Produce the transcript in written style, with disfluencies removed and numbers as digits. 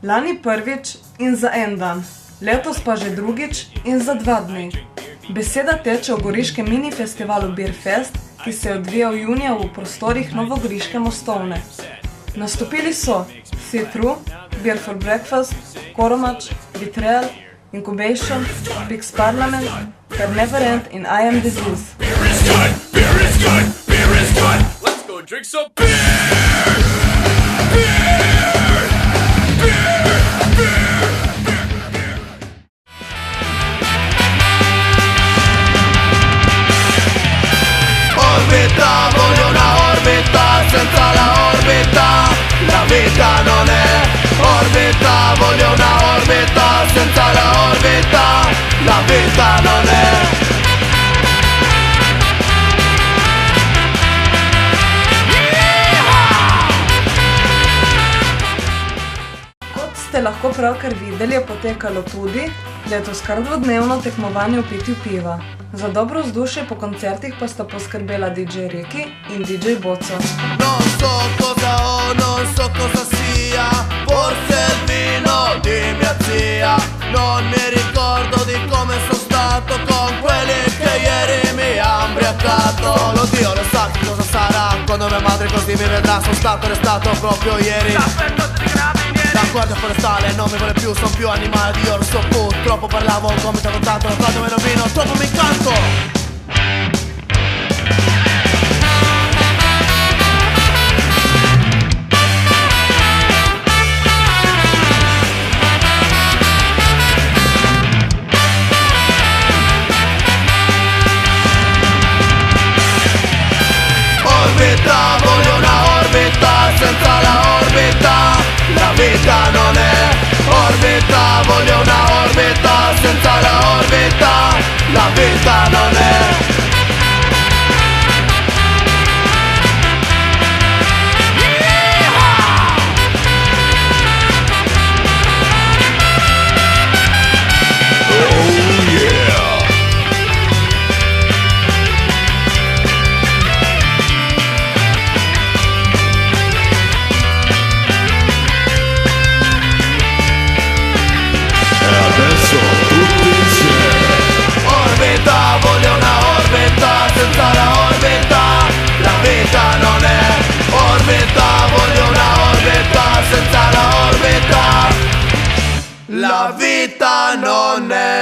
Lani prvič in za en dan, letos pa že drugič in za 2 dni. Beseda teče o goriškem mini festivalu Beerfest, ki se je odvijal junija v prostorih novogoriške Mostovne. Nastopili so See Through, Beer for Breakfast, Koromač, Vitrel, Incubation, Big's Parliament, ter Neverend in I Am Disease. Beer is good, beer is good, beer is good. Let's go drink some beer! Beer! Beer! Beer! Orbita, voglio una orbita, senza la orbita la vita non è. Orbita, voglio una orbita, senza la orbita la vita non è. Kot ste lahko pravkar videli, je potekalo tudi letos kar 2-dnevno tekmovanje v pitju piva. Za dobro vzdušje po koncertih pa sta poskrbela DJ Riki in DJ Boco. Non so cosa ho, non so cosa sia, forse il vino di mia zia. Non mi ricordo di come sono stato con quelli che ieri mi ha ubriacato. Solo Dio lo sa che cosa sarà, quando mia madre così mi vedrà. Sono stato arrestato proprio ieri. La guardia forestale non mi vuole più, son più animale di orso. Troppo parlavo, gomito tanto, lo stato me rovino, troppo mi canto. Orbita, voglio una orbita, senza la orbita la vita non è. Orbita, voglio una orbita, senza la orbita la vita non è. Senza la orbita la vita non è. Orbita, voglio una orbita, senza la orbita la vita non è.